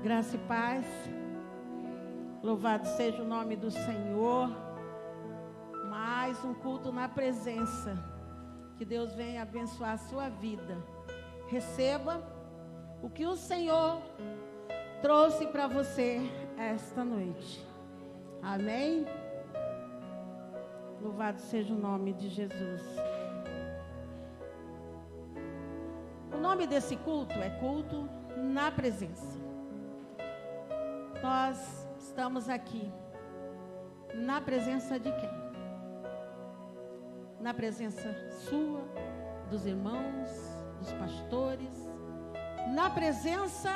Graça e paz. Louvado seja o nome do Senhor. Mais um culto na presença. Que Deus venha abençoar a sua vida. Receba o que o Senhor trouxe para você esta noite. Amém? Louvado seja o nome de Jesus. O nome desse culto é culto na presença. Nós estamos aqui na presença de quem? Na presença sua, dos irmãos, dos pastores, na presença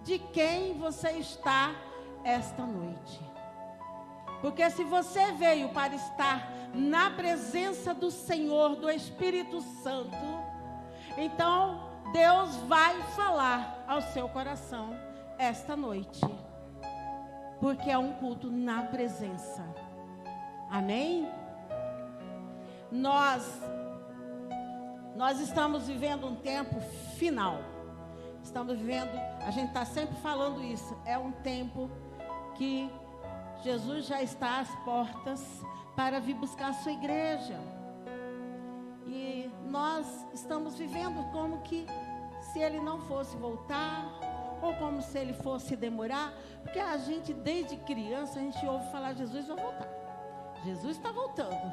de quem você está esta noite. Porque se você veio para estar na presença do Senhor, do Espírito Santo, então Deus vai falar ao seu coração esta noite. Porque é um culto na presença. Amém? Nós estamos vivendo um tempo final. Estamos vivendo, a gente está sempre falando isso. É um tempo que Jesus já está às portas para vir buscar a sua igreja. E nós estamos vivendo como que se ele não fosse voltar, ou como se ele fosse demorar, porque a gente desde criança a gente ouve falar: Jesus vai voltar, Jesus está voltando,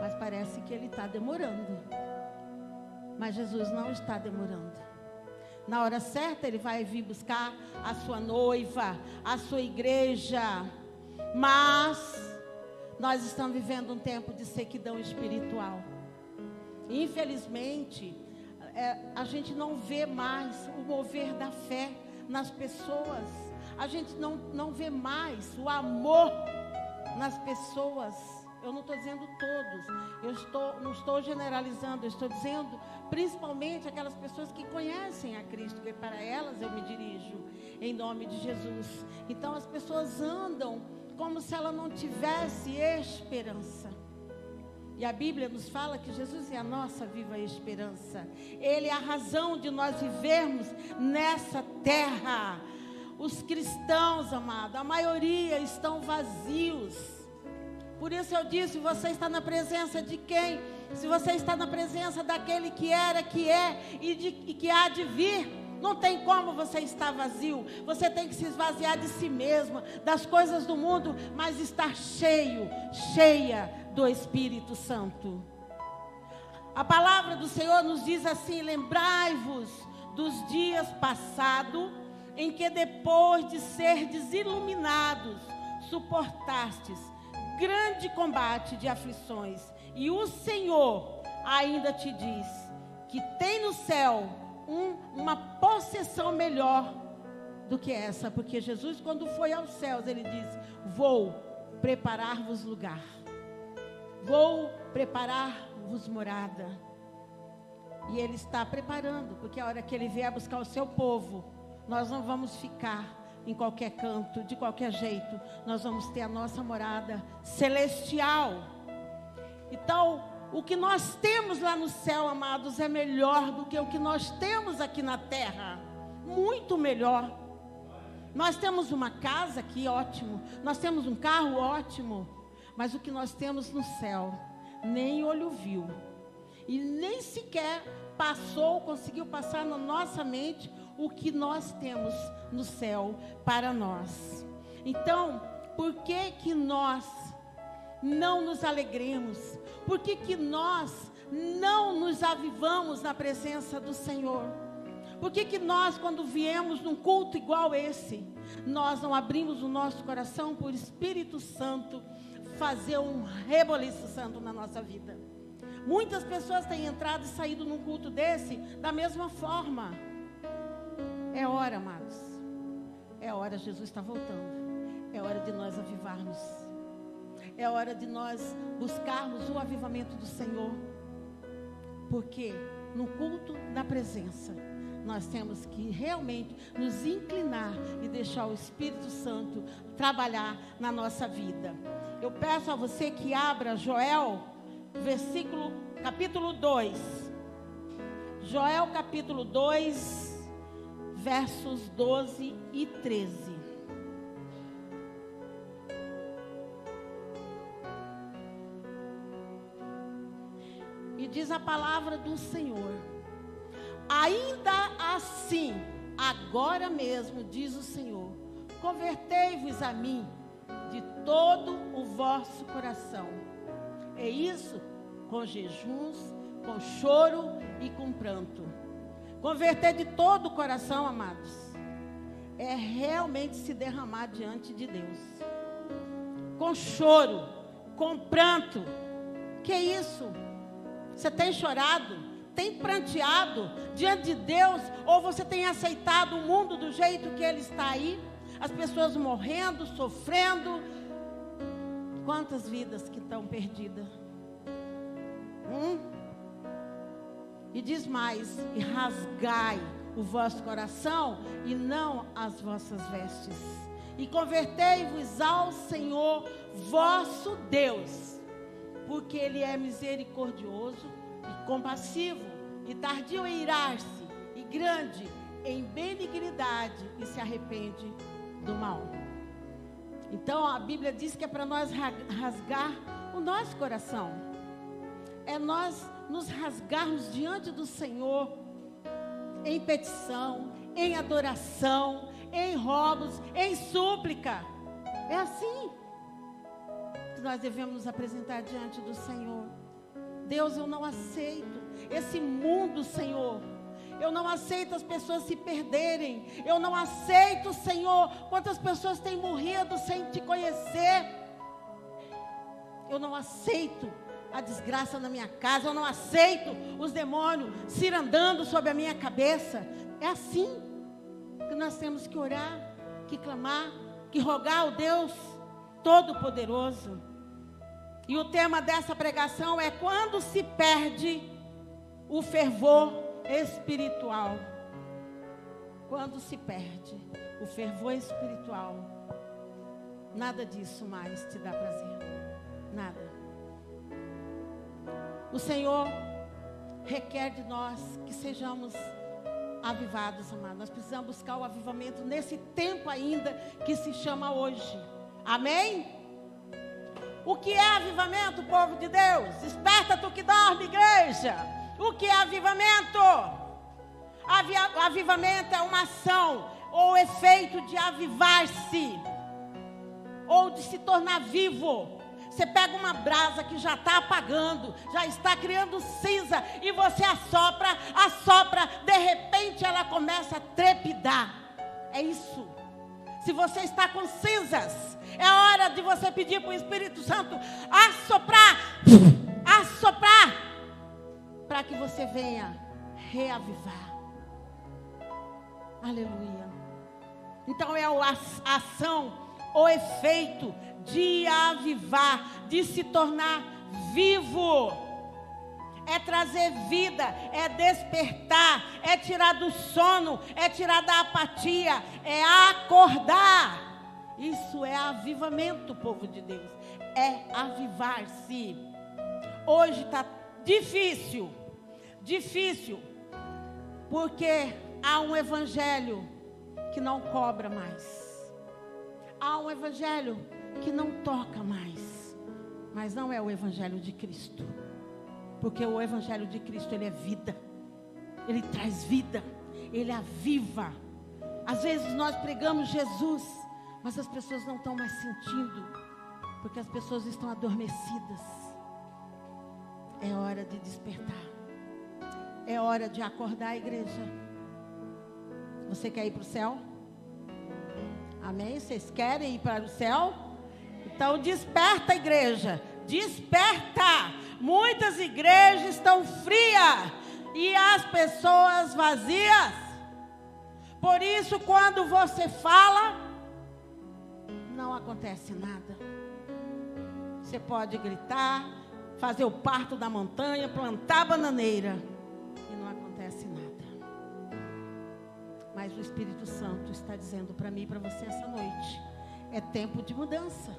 mas parece que ele está demorando. Mas Jesus não está demorando. Na hora certa ele vai vir buscar a sua noiva, a sua igreja. Mas nós estamos vivendo um tempo de sequidão espiritual. Infelizmente, a gente não vê mais o mover da fé nas pessoas. A gente não vê mais o amor nas pessoas. Eu não estou dizendo todos, não estou generalizando, eu estou dizendo principalmente aquelas pessoas que conhecem a Cristo, que para elas eu me dirijo, em nome de Jesus. Então as pessoas andam como se ela não tivesse esperança. E a Bíblia nos fala que Jesus é a nossa viva esperança. Ele é a razão de nós vivermos nessa terra. Os cristãos, amado, a maioria estão vazios. Por isso eu disse, você está na presença de quem? Se você está na presença daquele que era, que é e que há de vir, não tem como você estar vazio. Você tem que se esvaziar de si mesmo, das coisas do mundo, mas estar cheia do Espírito Santo. A palavra do Senhor nos diz assim: lembrai-vos dos dias passados, em que depois de serdes iluminados, suportastes grande combate de aflições. E o Senhor ainda te diz que tem no céu uma possessão melhor do que essa. Porque Jesus, quando foi aos céus, ele disse: vou preparar-vos lugar. Vou preparar-vos morada. E ele está preparando, porque a hora que ele vier buscar o seu povo, nós não vamos ficar em qualquer canto, de qualquer jeito. Nós vamos ter a nossa morada celestial. Então, o que nós temos lá no céu, amados, é melhor do que o que nós temos aqui na terra. Muito melhor. Nós temos uma casa aqui, ótimo. Nós temos um carro, ótimo. Mas o que nós temos no céu, nem olho viu. E nem sequer conseguiu passar na nossa mente o que nós temos no céu para nós. Então, por que nós não nos alegremos? Por que nós não nos avivamos na presença do Senhor? Por que nós, quando viemos num culto igual esse, nós não abrimos o nosso coração para o Espírito Santo fazer um reboliço santo na nossa vida? Muitas pessoas têm entrado e saído num culto desse da mesma forma. É hora, amados. É hora, Jesus está voltando. É hora de nós avivarmos. É hora de nós buscarmos o avivamento do Senhor. Porque no culto da presença, nós temos que realmente nos inclinar e deixar o Espírito Santo trabalhar na nossa vida. Eu peço a você que abra Joel, capítulo 2. Joel capítulo 2, versos 12 e 13. E diz a palavra do Senhor: ainda assim, agora mesmo, diz o Senhor, convertei-vos a mim de todo o vosso coração. É isso, com jejuns, com choro e com pranto. Converter de todo o coração, amados, é realmente se derramar diante de Deus. Com choro, com pranto. Que isso? Você tem chorado? Tem pranteado diante de Deus? Ou você tem aceitado o mundo do jeito que ele está aí? As pessoas morrendo, sofrendo. Quantas vidas que estão perdidas? E diz mais: e rasgai o vosso coração e não as vossas vestes. E convertei-vos ao Senhor vosso Deus, porque Ele é misericordioso e compassivo, e tardio em irar-se, e grande em benignidade, e se arrepende do mal. Então a Bíblia diz que é para nós rasgar o nosso coração. É nós nos rasgarmos diante do Senhor em petição, em adoração, em rogos, em súplica. É assim que nós devemos nos apresentar diante do Senhor. Deus, eu não aceito esse mundo, Senhor. Eu não aceito as pessoas se perderem. Eu não aceito, Senhor, quantas pessoas têm morrido sem te conhecer. Eu não aceito a desgraça na minha casa. Eu não aceito os demônios cirandando sobre a minha cabeça. É assim que nós temos que orar, que clamar, que rogar ao Deus Todo-Poderoso. E o tema dessa pregação é: quando se perde o fervor espiritual. Quando se perde o fervor espiritual, nada disso mais te dá prazer. Nada. O Senhor requer de nós que sejamos avivados, amados. Nós precisamos buscar o avivamento nesse tempo ainda que se chama hoje. Amém? O que é avivamento, povo de Deus? Desperta tu que dorme, igreja. O que é avivamento? Avivamento é uma ação ou efeito de avivar-se, ou de se tornar vivo. Você pega uma brasa que já está apagando, já está criando cinza, e você assopra, de repente ela começa a trepidar. É isso. Se você está com cinzas, é hora de você pedir para o Espírito Santo assoprar, para que você venha reavivar. Aleluia. Então é a ação, o efeito de avivar, de se tornar vivo. É trazer vida, é despertar, é tirar do sono, é tirar da apatia, é acordar. Isso é avivamento, povo de Deus. É avivar-se. Hoje está difícil, porque há um evangelho que não cobra mais. Há um evangelho que não toca mais. Mas não é o evangelho de Cristo. Porque o evangelho de Cristo, ele é vida. Ele traz vida. Ele aviva. Às vezes nós pregamos Jesus, mas as pessoas não estão mais sentindo. Porque as pessoas estão adormecidas. É hora de despertar. É hora de acordar, igreja. Você quer ir para o céu? Amém? Vocês querem ir para o céu? Então desperta, igreja. Desperta. Muitas igrejas estão frias e as pessoas vazias. Por isso, quando você fala, não acontece nada. Você pode gritar, fazer o parto da montanha, plantar bananeira, e não acontece nada. Mas o Espírito Santo está dizendo para mim e para você essa noite: é tempo de mudança.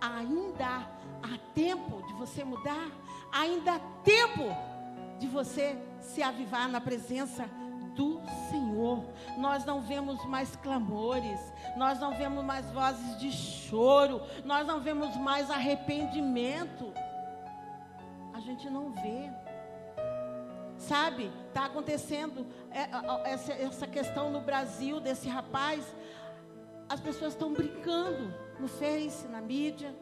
Ainda há tempo de você mudar. Ainda há tempo de você se avivar na presença do Senhor. clamor, nós não vemos mais clamores, nós não vemos mais vozes de choro, nós não vemos mais arrependimento. A gente não vê. Sabe, está acontecendo essa questão no Brasil desse rapaz. As pessoas estão brincando no Face, na mídia.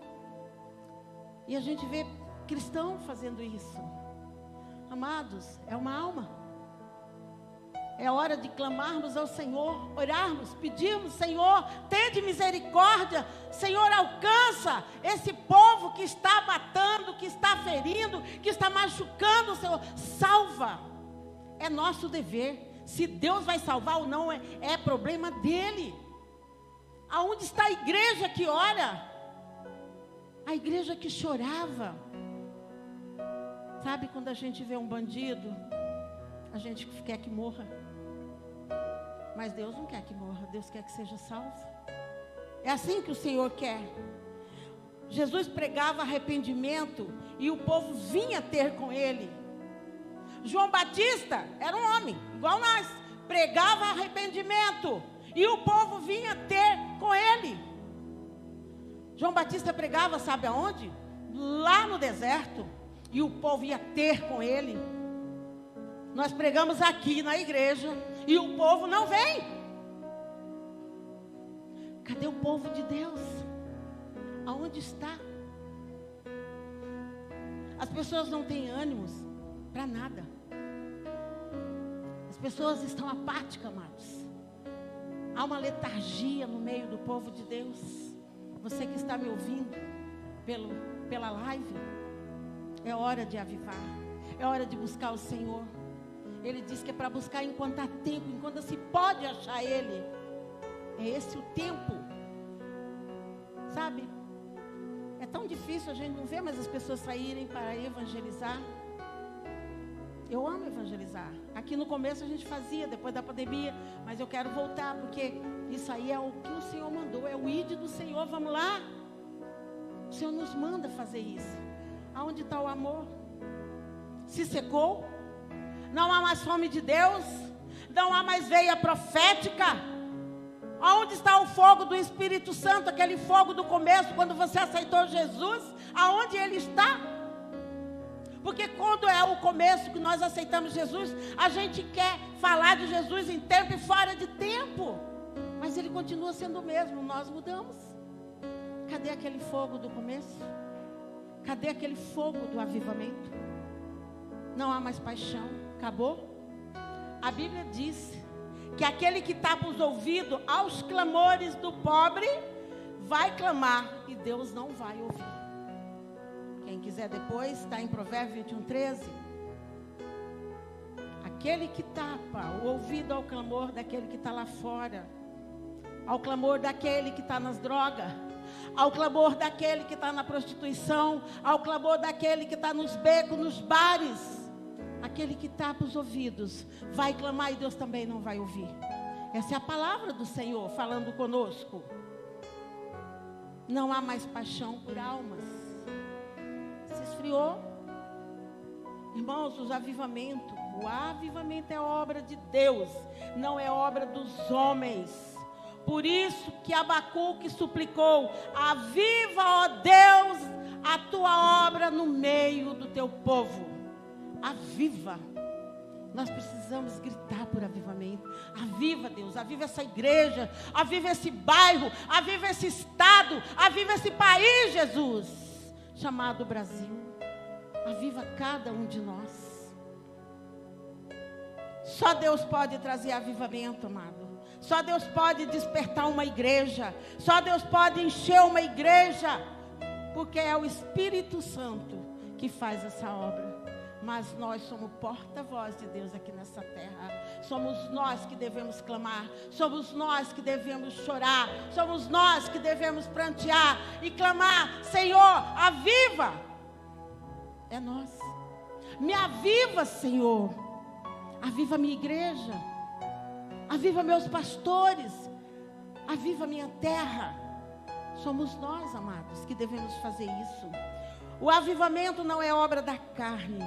E a gente vê cristão fazendo isso. Amados, é uma alma. É hora de clamarmos ao Senhor, orarmos, pedirmos: Senhor, tende misericórdia, Senhor, alcança esse povo que está matando, que está ferindo, que está machucando, Senhor, salva. É nosso dever. Se Deus vai salvar ou não, é problema dele. Aonde está a igreja que ora? A igreja que chorava. Sabe quando a gente vê um bandido, a gente quer que morra. Mas Deus não quer que morra, Deus quer que seja salvo. É assim que o Senhor quer. Jesus pregava arrependimento e o povo vinha ter com ele. João Batista era um homem, igual nós, pregava arrependimento e o povo vinha ter com ele. João Batista pregava, sabe aonde? Lá no deserto. E o povo ia ter com ele. Nós pregamos aqui na igreja e o povo não vem. Cadê o povo de Deus? Aonde está? As pessoas não têm ânimos para nada. As pessoas estão apáticas, amados. Há uma letargia no meio do povo de Deus. Você que está me ouvindo pela live, é hora de avivar. É hora de buscar o Senhor. Ele diz que é para buscar enquanto há tempo, enquanto se pode achar Ele. É esse o tempo. Sabe? É tão difícil, a gente não vê mais as pessoas saírem para evangelizar. Eu amo evangelizar. Aqui no começo a gente fazia, depois da pandemia, mas eu quero voltar, porque isso aí é o que o Senhor mandou, é o ID do Senhor. Vamos lá. O Senhor nos manda fazer isso. Aonde está o amor? Se secou? Não há mais fome de Deus? Não há mais veia profética? Aonde está o fogo do Espírito Santo? Aquele fogo do começo, quando você aceitou Jesus? Aonde ele está? Porque quando é o começo que nós aceitamos Jesus, a gente quer falar de Jesus em tempo e fora de tempo. Mas ele continua sendo o mesmo, nós mudamos. Cadê aquele fogo do começo? Cadê aquele fogo do avivamento? Não há mais paixão. Acabou? A Bíblia diz que aquele que tapa os ouvidos aos clamores do pobre vai clamar e Deus não vai ouvir. Quem quiser depois, está em Provérbios 21:13. Aquele que tapa o ouvido ao clamor daquele que está lá fora, ao clamor daquele que está nas drogas, ao clamor daquele que está na prostituição, ao clamor daquele que está nos becos, nos bares. Aquele que tapa os ouvidos vai clamar e Deus também não vai ouvir. Essa é a palavra do Senhor falando conosco. Não há mais paixão por almas. Se esfriou. Irmãos, o avivamento é obra de Deus, não é obra dos homens. Por isso que Abacuque suplicou: aviva, ó Deus, a tua obra no meio do teu povo. Aviva. Nós precisamos gritar por avivamento. Aviva, Deus, aviva essa igreja, aviva esse bairro, aviva esse estado, aviva esse país, Jesus, chamado Brasil. Aviva cada um de nós. Só Deus pode trazer avivamento, amado. Só Deus pode despertar uma igreja. Só Deus pode encher uma igreja. Porque é o Espírito Santo que faz essa obra. Mas nós somos porta-voz de Deus aqui nessa terra. Somos nós que devemos clamar. Somos nós que devemos chorar. Somos nós que devemos prantear e clamar: Senhor, aviva. É nós. Me aviva, Senhor. Aviva minha igreja. Aviva meus pastores. Aviva minha terra. Somos nós, amados, que devemos fazer isso. O avivamento não é obra da carne.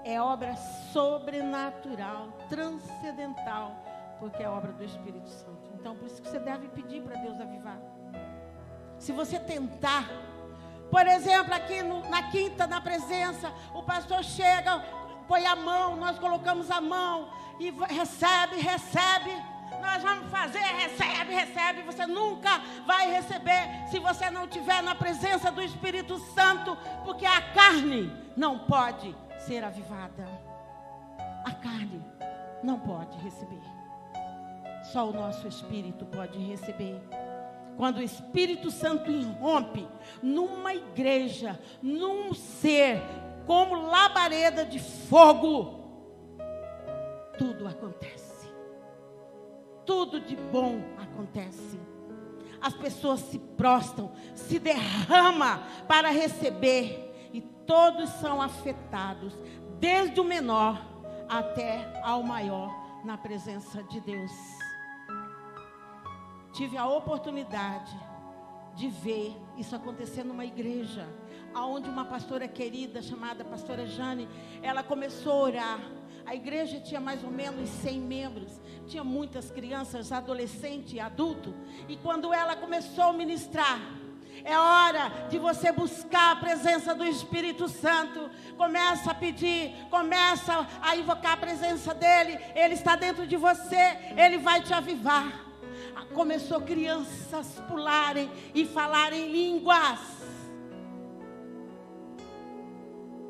É obra sobrenatural, transcendental, porque é obra do Espírito Santo. Então, por isso que você deve pedir para Deus avivar. Se você tentar, por exemplo, aqui na quinta, na presença, o pastor chega, põe a mão, nós colocamos a mão e recebe. Nós vamos fazer, recebe. Você nunca vai receber se você não estiver na presença do Espírito Santo, porque a carne não pode ser avivada. A carne não pode receber. Só o nosso Espírito pode receber. Quando o Espírito Santo irrompe numa igreja, num ser, como labareda de fogo, tudo acontece. Tudo de bom acontece. As pessoas se prostram, se derramam para receber, e todos são afetados, desde o menor até ao maior, na presença de Deus. Tive a oportunidade de ver isso acontecer numa igreja, onde uma pastora querida, chamada pastora Jane, ela começou a orar. A igreja tinha mais ou menos 100 membros, tinha muitas crianças, adolescentes e adultos. E quando ela começou a ministrar, é hora de você buscar a presença do Espírito Santo. Começa a pedir, começa a invocar a presença dEle. Ele está dentro de você, Ele vai te avivar. Começou crianças pularem e falarem línguas.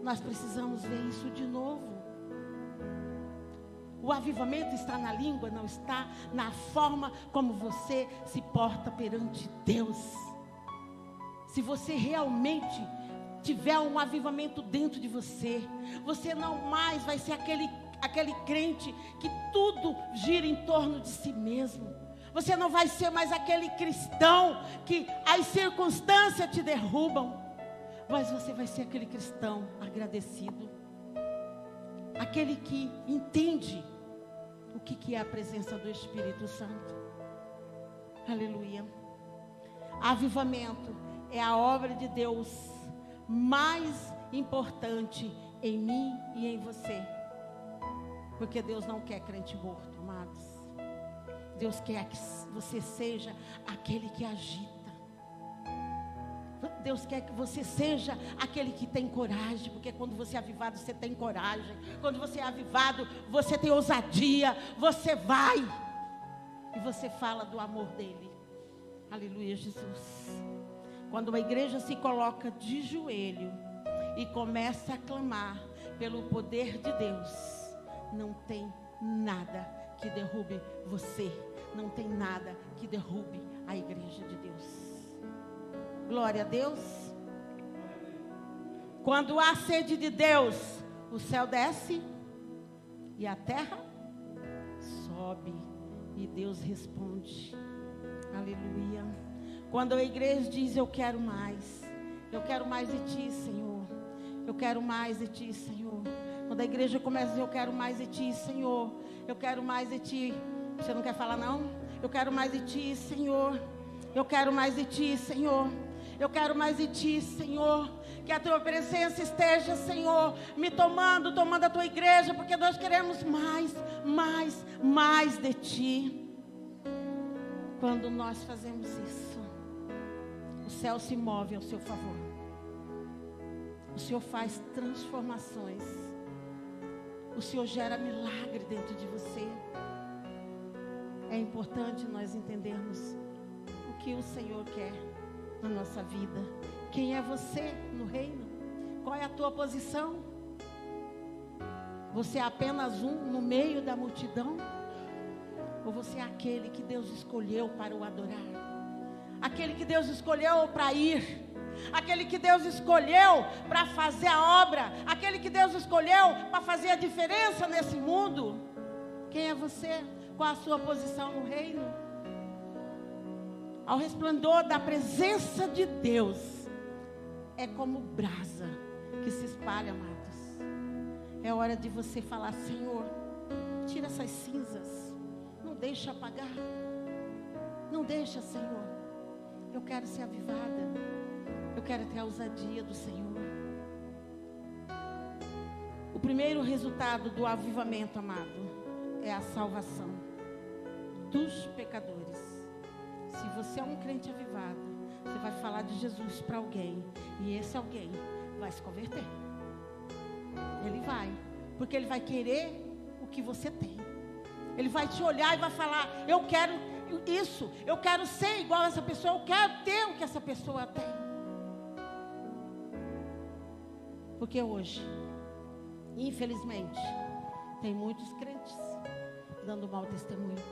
Nós precisamos ver isso de novo. O avivamento está na língua, não está na forma como você se porta perante Deus. Se você realmente tiver um avivamento dentro de você, você não mais vai ser aquele crente que tudo gira em torno de si mesmo. Você não vai ser mais aquele cristão que as circunstâncias te derrubam. Mas você vai ser aquele cristão agradecido. Aquele que entende o que é a presença do Espírito Santo. Aleluia. Avivamento é a obra de Deus mais importante em mim e em você. Porque Deus não quer crente morto, amados. Deus quer que você seja aquele que agita. Deus quer que você seja aquele que tem coragem, porque quando você é avivado, você tem coragem. Quando você é avivado, você tem ousadia, você vai e você fala do amor dele. Aleluia, Jesus. Quando uma igreja se coloca de joelho e começa a clamar pelo poder de Deus, não tem nada que derrube você, não tem nada que derrube a igreja de Deus. Glória a Deus. Quando há sede de Deus, o céu desce e a terra sobe e Deus responde. Aleluia. Quando a igreja diz: eu quero mais de ti, Senhor, eu quero mais de ti, Senhor. Quando a igreja começa a dizer: eu quero mais de ti, Senhor, eu quero mais de ti. Você não quer falar não? Eu quero mais de ti, Senhor, eu quero mais de ti, Senhor. Eu quero mais de ti, Senhor. Que a tua presença esteja, Senhor, me tomando a tua igreja, porque nós queremos mais de ti. Quando nós fazemos isso, o céu se move ao seu favor. O Senhor faz transformações. O Senhor gera milagre dentro de você. É importante nós entendermos o que o Senhor quer na nossa vida. Quem é você no reino? Qual é a tua posição? Você é apenas um no meio da multidão? Ou você é aquele que Deus escolheu para o adorar? Aquele que Deus escolheu para ir? Aquele que Deus escolheu para fazer a obra? Aquele que Deus escolheu para fazer a diferença nesse mundo? Quem é você? Qual a sua posição no reino? Ao resplendor da presença de Deus, é como brasa que se espalha, amados. É hora de você falar: Senhor, tira essas cinzas, não deixa apagar, não deixa, Senhor. Eu quero ser avivada, eu quero ter a ousadia do Senhor. O primeiro resultado do avivamento, amado, é a salvação. dos pecadores. Se você é um crente avivado, você vai falar de Jesus para alguém, e esse alguém vai se converter. Ele vai, porque ele vai querer o que você tem. Ele vai te olhar e vai falar: eu quero isso, eu quero ser igual a essa pessoa, eu quero ter o que essa pessoa tem. Porque hoje, infelizmente, tem muitos crentes dando mau testemunho.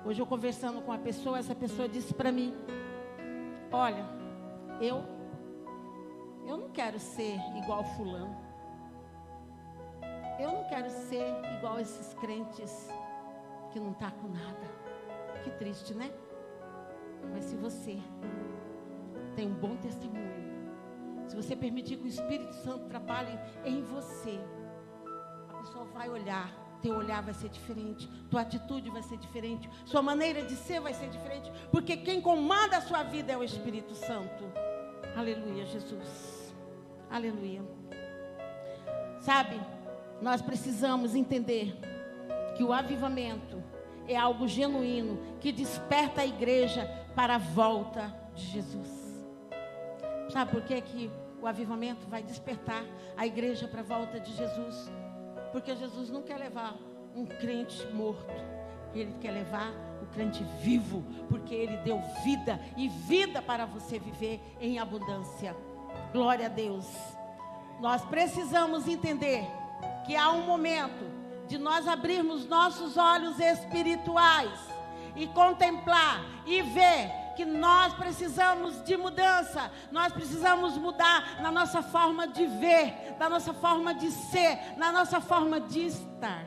Hoje eu conversando com uma pessoa, essa pessoa disse para mim: olha, eu não quero ser igual fulano. Eu não quero ser igual a esses crentes que não está com nada. Que triste, né? Mas se você tem um bom testemunho, se você permitir que o Espírito Santo trabalhe em você, a pessoa vai olhar, teu olhar vai ser diferente, tua atitude vai ser diferente, sua maneira de ser vai ser diferente, porque quem comanda a sua vida é o Espírito Santo. Aleluia, Jesus. Aleluia. Sabe, nós precisamos entender que o avivamento é algo genuíno, que desperta a igreja para a volta de Jesus. Sabe por que o avivamento vai despertar a igreja para a volta de Jesus? Porque Jesus não quer levar um crente morto, Ele quer levar o crente vivo, porque Ele deu vida, e vida para você viver em abundância. Glória a Deus. Nós precisamos entender que há um momento de nós abrirmos nossos olhos espirituais e contemplar e ver que nós precisamos de mudança, nós precisamos mudar na nossa forma de ver, na nossa forma de ser, na nossa forma de estar,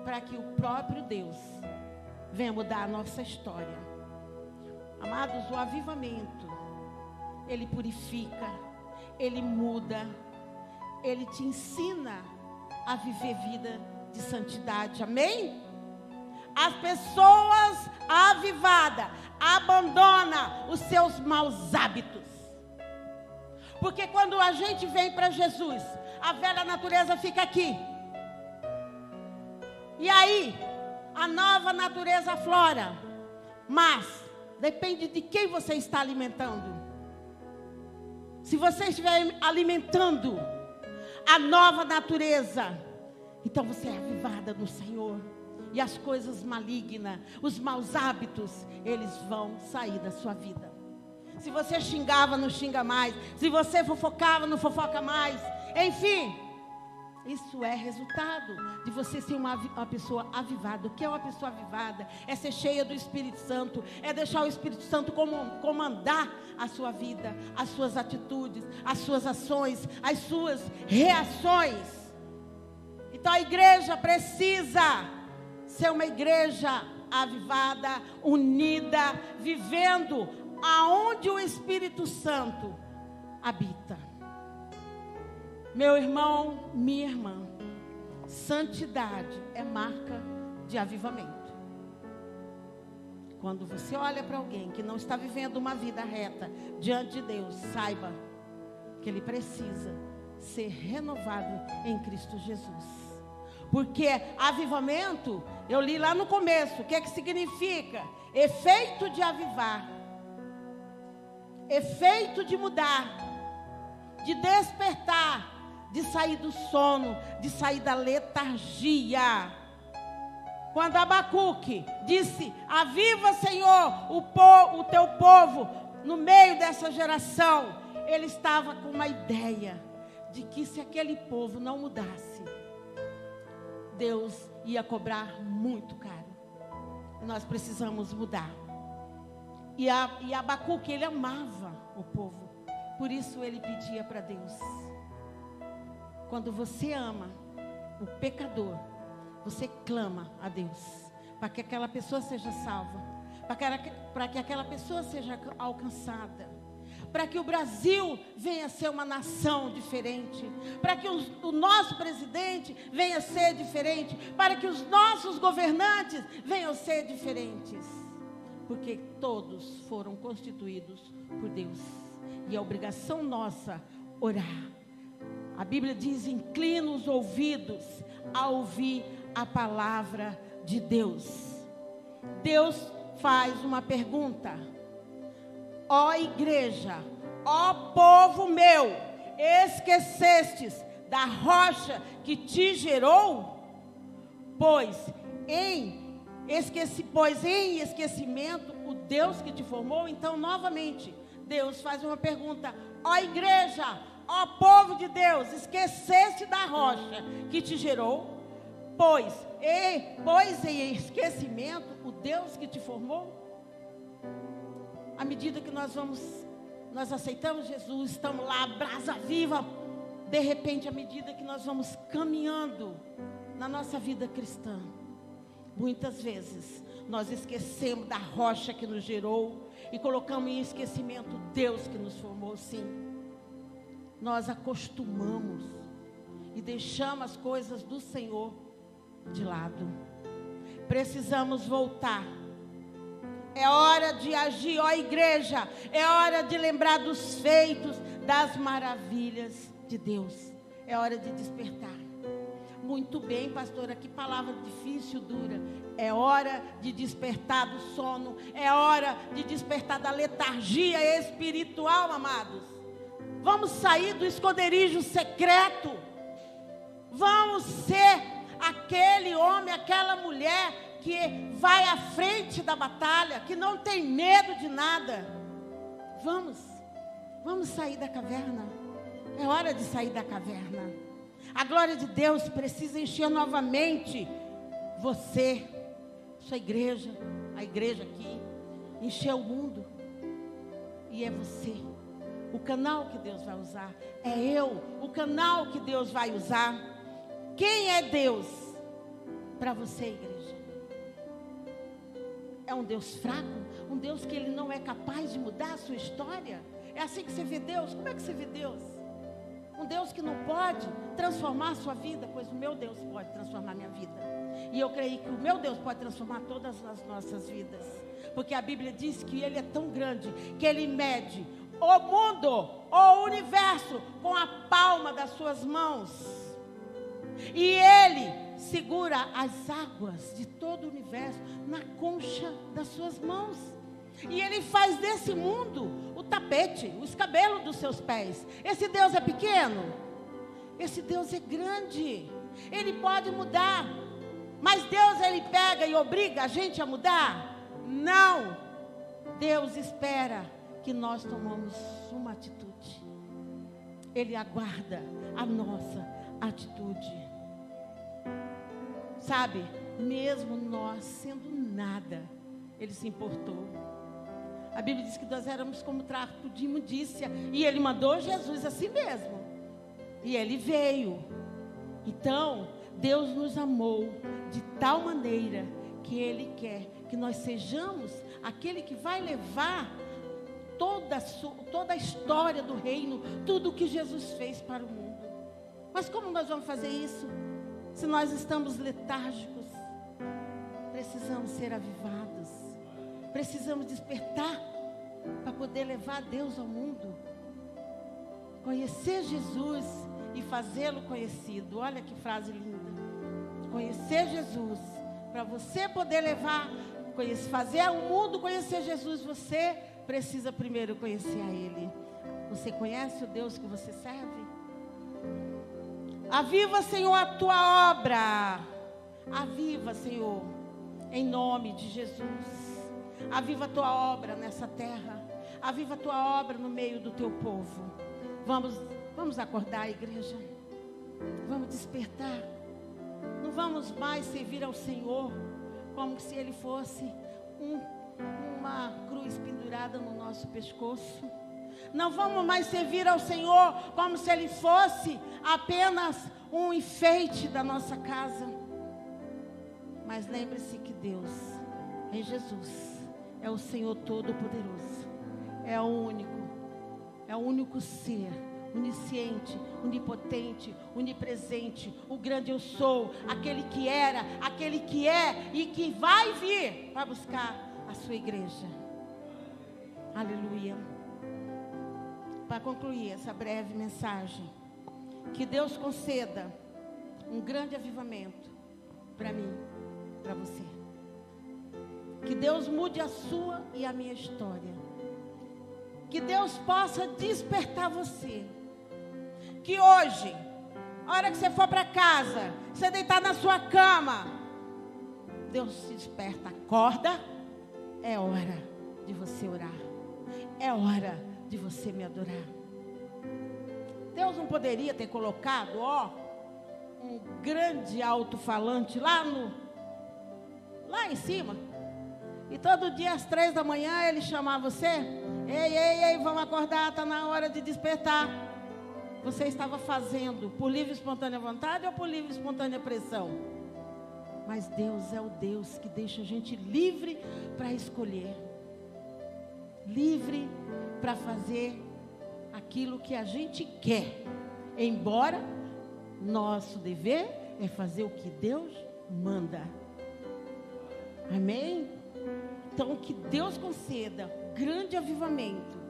para que o próprio Deus venha mudar a nossa história. Amados, o avivamento, ele purifica, ele muda, ele te ensina a viver vida de santidade, amém? As pessoas avivadas abandonam os seus maus hábitos, porque quando a gente vem para Jesus, a velha natureza fica aqui, e aí a nova natureza aflora, mas depende de quem você está alimentando. Se você estiver alimentando a nova natureza, então você é avivada no Senhor, e as coisas malignas, os maus hábitos, eles vão sair da sua vida. Se você xingava, não xinga mais. Se você fofocava, não fofoca mais. Enfim, isso é resultado de você ser uma pessoa avivada. O que é uma pessoa avivada? É ser cheia do Espírito Santo, é deixar o Espírito Santo comandar a sua vida, as suas atitudes, as suas ações, as suas reações. Então a igreja precisa ser uma igreja avivada, unida, vivendo aonde o Espírito Santo habita. Meu irmão, minha irmã, santidade é marca de avivamento. Quando você olha para alguém que não está vivendo uma vida reta diante de Deus, saiba que ele precisa ser renovado em Cristo Jesus. Porque avivamento, eu li lá no começo, o que é que significa? Efeito de avivar, efeito de mudar, de despertar, de sair do sono, de sair da letargia. Quando Abacuque disse: aviva, Senhor, o teu povo no meio dessa geração, ele estava com uma ideia de que se aquele povo não mudasse, Deus ia cobrar muito caro. Nós precisamos mudar. E Abacuque, ele amava o povo, por isso ele pedia para Deus. Quando você ama o pecador, você clama a Deus para que aquela pessoa seja salva, para que aquela pessoa seja alcançada, para que o Brasil venha a ser uma nação diferente, para que o nosso presidente venha a ser diferente, para que os nossos governantes venham a ser diferentes, porque todos foram constituídos por Deus, e é obrigação nossa orar. A Bíblia diz: inclina os ouvidos a ouvir a palavra de Deus. Deus faz uma pergunta: ó igreja, ó povo meu, esquecestes da rocha que te gerou? Pois em esquecimento o Deus que te formou. Então, novamente, Deus faz uma pergunta: ó igreja, ó povo de Deus, esqueceste da rocha que te gerou? Pois em esquecimento o Deus que te formou? À medida que nós aceitamos Jesus, estamos lá, brasa viva. De repente, à medida que nós vamos caminhando na nossa vida cristã, muitas vezes nós esquecemos da rocha que nos gerou e colocamos em esquecimento Deus que nos formou. Sim, nós acostumamos e deixamos as coisas do Senhor de lado. Precisamos voltar. É hora de agir, ó igreja. É hora de lembrar dos feitos, das maravilhas de Deus. É hora de despertar. Muito bem, pastora, que palavra difícil, dura. É hora de despertar do sono. É hora de despertar da letargia espiritual, amados. Vamos sair do esconderijo secreto. Vamos ser aquele homem, aquela mulher que vai à frente da batalha, que não tem medo de nada. Vamos sair da caverna. É hora de sair da caverna. A glória de Deus precisa encher novamente você, sua igreja, a igreja aqui, encher o mundo. E é você, o canal que Deus vai usar. É eu, o canal que Deus vai usar. Quem é Deus para você, igreja? É um Deus fraco? Um Deus que Ele não é capaz de mudar a sua história? É assim que você vê Deus? Como é que você vê Deus? Um Deus que não pode transformar a sua vida? Pois o meu Deus pode transformar a minha vida. E eu creio que o meu Deus pode transformar todas as nossas vidas. Porque a Bíblia diz que Ele é tão grande que Ele mede o mundo, o universo, com a palma das suas mãos. E Ele segura as águas de todo o universo na concha das suas mãos. E Ele faz desse mundo o tapete, o escabelo dos seus pés. Esse Deus é pequeno? Esse Deus é grande. Ele pode mudar. Mas Deus, Ele pega e obriga a gente a mudar? Não. Deus espera que nós tomamos uma atitude. Ele aguarda a nossa atitude. Sabe, mesmo nós sendo nada, Ele se importou. A Bíblia diz que nós éramos como trapo de imundícia, e Ele mandou Jesus a si mesmo, e Ele veio. Então, Deus nos amou de tal maneira que Ele quer que nós sejamos aquele que vai levar toda a história do reino, tudo o que Jesus fez para o mundo. Mas como nós vamos fazer isso? Se nós estamos letárgicos, precisamos ser avivados, precisamos despertar para poder levar Deus ao mundo, conhecer Jesus e fazê-lo conhecido. Olha que frase linda. Conhecer Jesus, para você poder fazer o mundo conhecer Jesus, você precisa primeiro conhecer a Ele. Você conhece o Deus que você serve? Aviva, Senhor, a tua obra. Aviva, Senhor, em nome de Jesus. Aviva a tua obra nessa terra. Aviva a tua obra no meio do teu povo. Vamos acordar, igreja. Vamos despertar. Não vamos mais servir ao Senhor como se Ele fosse uma cruz pendurada no nosso pescoço. Não vamos mais servir ao Senhor como se Ele fosse apenas um enfeite da nossa casa. Mas lembre-se que Deus, em Jesus, é o Senhor Todo-Poderoso. É o único ser, onisciente, onipotente, onipresente, o grande eu sou, aquele que era, aquele que é e que vai vir para buscar a sua igreja. Aleluia. Para concluir essa breve mensagem, que Deus conceda um grande avivamento para mim, para você. Que Deus mude a sua e a minha história. Que Deus possa despertar você. Que hoje, a hora que você for para casa, você deitar na sua cama, Deus se desperta, acorda. É hora de você orar. É hora de você me adorar. Deus não poderia ter colocado, um grande alto-falante lá em cima. E todo dia às 3 da manhã ele chamar você. Ei, vamos acordar, está na hora de despertar. Você estava fazendo por livre e espontânea vontade ou por livre e espontânea pressão? Mas Deus é o Deus que deixa a gente livre para escolher. Livre para fazer aquilo que a gente quer. Embora nosso dever é fazer o que Deus manda. Amém? Então que Deus conceda grande avivamento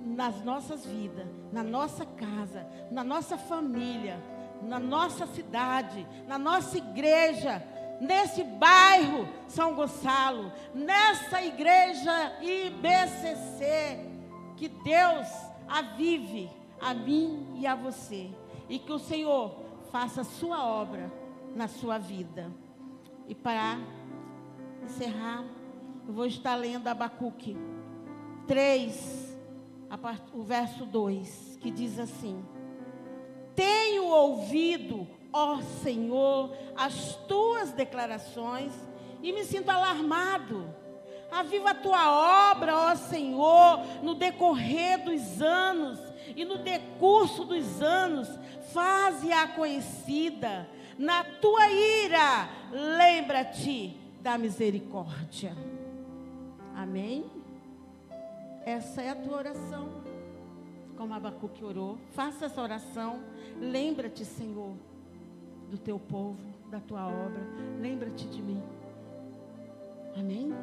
nas nossas vidas, na nossa casa, na nossa família, na nossa cidade, na nossa igreja, nesse bairro São Gonçalo, nessa igreja IBCC, que Deus avive a mim e a você, e que o Senhor faça a sua obra na sua vida. E para encerrar, eu vou estar lendo Abacuque 3, o verso 2, que diz assim: tenho ouvido, ó Senhor, as tuas declarações e me sinto alarmado. Aviva a tua obra, ó Senhor, no decorrer dos anos e no decurso dos anos, faze-a conhecida. Na tua ira, lembra-te da misericórdia. Amém? Essa é a tua oração, como Abacuque orou. Faça essa oração. Lembra-te, Senhor, do teu povo, da tua obra. Lembra-te de mim. Amém?